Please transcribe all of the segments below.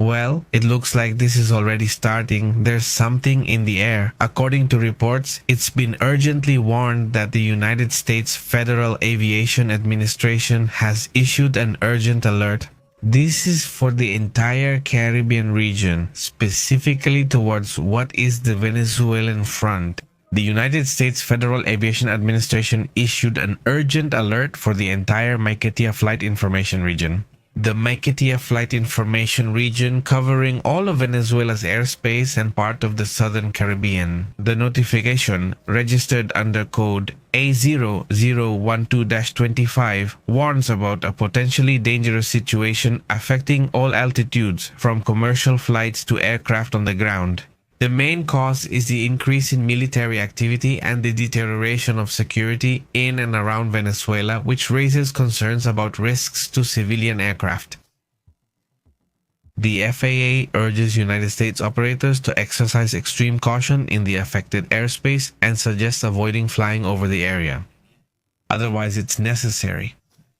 Well, it looks like this is already starting. There's something in the air. According to reports, it's been urgently warned that the United States Federal Aviation Administration has issued an urgent alert. This is for the entire Caribbean region, specifically towards what is the Venezuelan front. The United States Federal Aviation Administration issued an urgent alert for the entire Maiquetía Flight Information Region. The Maiquetía Flight Information Region covering all of Venezuela's airspace and part of the southern Caribbean. The notification, registered under code A0012-25, warns about a potentially dangerous situation affecting all altitudes, from commercial flights to aircraft on the ground. The main cause is the increase in military activity and the deterioration of security in and around Venezuela, which raises concerns about risks to civilian aircraft. The FAA urges United States operators to exercise extreme caution in the affected airspace and suggests avoiding flying over the area. Otherwise, it's necessary.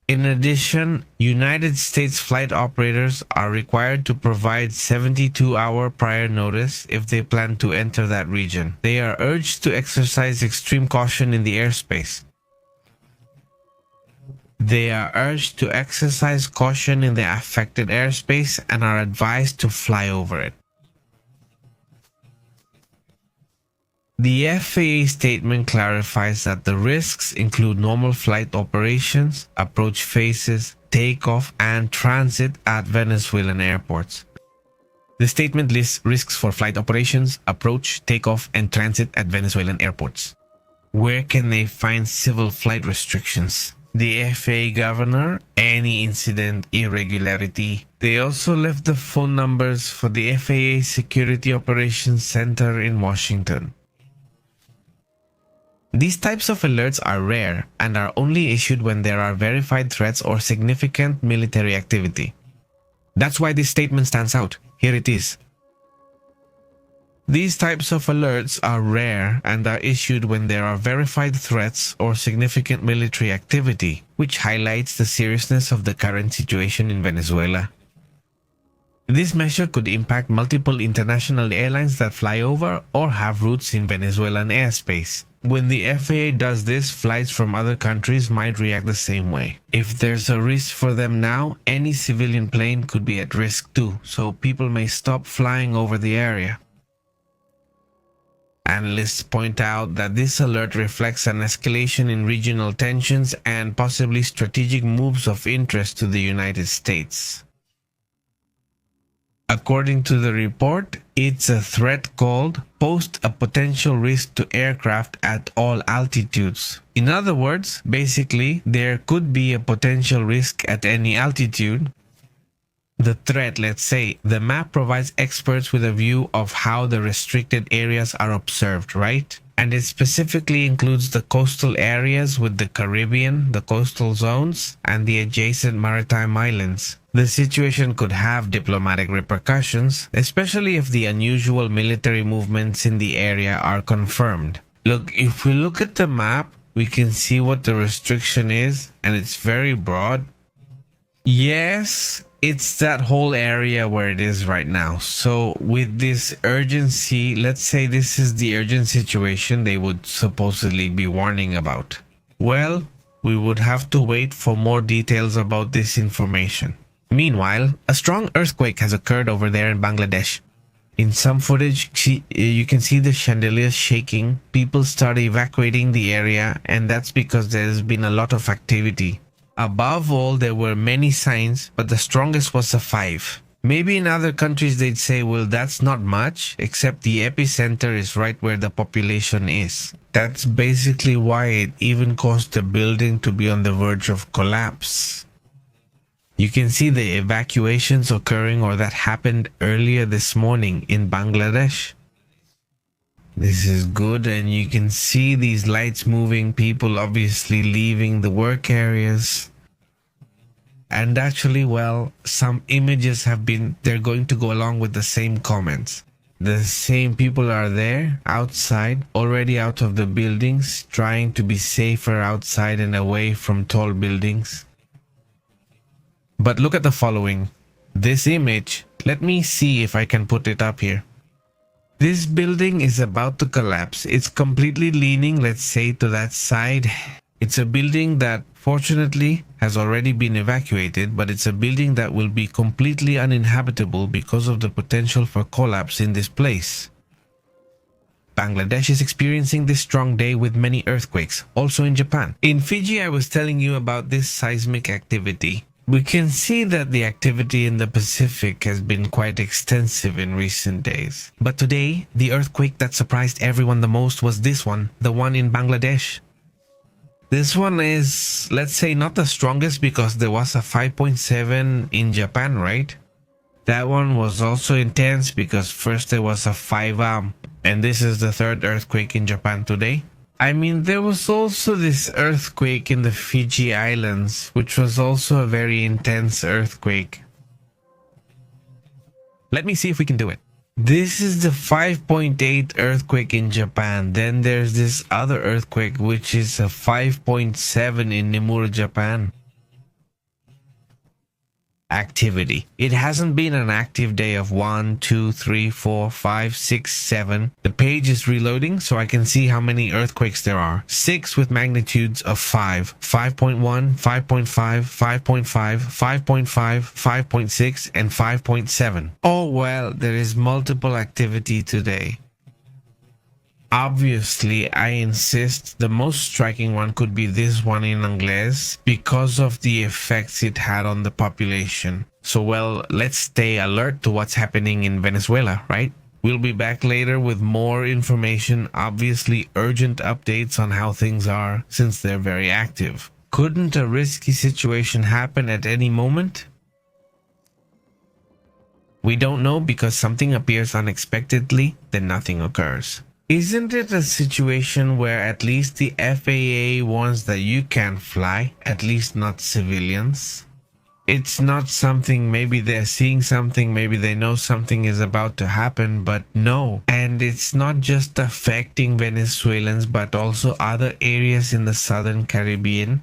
In addition, United States flight operators are required to provide 72-hour prior notice if they plan to enter that region. They are urged to exercise extreme caution in the airspace. They are urged to exercise caution in the affected airspace and are advised to fly over it. The FAA statement clarifies that the risks include normal flight operations, approach phases, takeoff, and transit at Venezuelan airports. The statement lists risks for flight operations, approach, takeoff, and transit at Venezuelan airports. Where can they find civil flight restrictions? The FAA governor, any incident, irregularity. They also left the phone numbers for the FAA Security Operations Center in Washington. These types of alerts are rare and are only issued when there are verified threats or significant military activity. That's why this statement stands out. Here it is. These types of alerts are rare and are issued when there are verified threats or significant military activity, which highlights the seriousness of the current situation in Venezuela. This measure could impact multiple international airlines that fly over or have routes in Venezuelan airspace. When the FAA does this, flights from other countries might react the same way. If there's a risk for them now, any civilian plane could be at risk too, so people may stop flying over the area. Analysts point out that this alert reflects an escalation in regional tensions and possibly strategic moves of interest to the United States. According to the report, it's a threat called "pose a potential risk to aircraft at all altitudes." In other words, basically, there could be a potential risk at any altitude. The threat, let's say, the map provides experts with a view of how the restricted areas are observed, right? And it specifically includes the coastal areas with the Caribbean, the coastal zones, and the adjacent maritime islands. The situation could have diplomatic repercussions, especially if the unusual military movements in the area are confirmed. Look, if we look at the map, we can see what the restriction is, and it's very broad. Yes, it's that whole area where it is right now. So with this urgency, let's say this is the urgent situation they would supposedly be warning about. Well, we would have to wait for more details about this information. Meanwhile, a strong earthquake has occurred over there in Bangladesh. In some footage, you can see the chandeliers shaking. People start evacuating the area, and that's because there's been a lot of activity. Above all, there were many signs, but the strongest was a 5. Maybe in other countries they'd say, well, that's not much, except the epicenter is right where the population is. That's basically why it even caused the building to be on the verge of collapse. You can see the evacuations occurring, or that happened earlier this morning in Bangladesh. This is good, and you can see these lights moving, people obviously leaving the work areas. And actually, well, some images they're going to go along with the same comments. The same people are there, outside, already out of the buildings, trying to be safer outside and away from tall buildings. But look at the following. This image, Let me see if I can put it up here. This building is about to collapse. It's completely leaning, let's say, to that side. It's a building that fortunately has already been evacuated, but it's a building that will be completely uninhabitable because of the potential for collapse in this place. Bangladesh is experiencing this strong day with many earthquakes, also in Japan. In Fiji, I was telling you about this seismic activity. We can see that the activity in the Pacific has been quite extensive in recent days. But today, the earthquake that surprised everyone the most was this one, the one in Bangladesh. This one is, let's say, not the strongest because there was a 5.7 in Japan, right? That one was also intense because first there was a 5 and this is the third earthquake in Japan today. I mean, there was also this earthquake in the Fiji Islands, which was also a very intense earthquake. Let me see if we can do it. This is the 5.8 earthquake in Japan. Then there's this other earthquake, which is a 5.7 in Nemuro, Japan. Activity. It hasn't been an active day of 1, 2, 3, 4, 5, 6, 7. The page is reloading so I can see how many earthquakes there are. 6 with magnitudes of 5, 5.1, 5.5, 5.5, 5.5, 5.6, and 5.7. Oh well, there is multiple activity today. Obviously, I insist the most striking one could be this one in Angles because of the effects it had on the population. So well, let's stay alert to what's happening in Venezuela, right? We'll be back later with more information, obviously urgent updates on how things are since they're very active. Couldn't a risky situation happen at any moment? We don't know because something appears unexpectedly, then nothing occurs. Isn't it a situation where at least the FAA warns that you can't fly, at least not civilians? It's not something, maybe they're seeing something, maybe they know something is about to happen, but no. And it's not just affecting Venezuelans, but also other areas in the Southern Caribbean.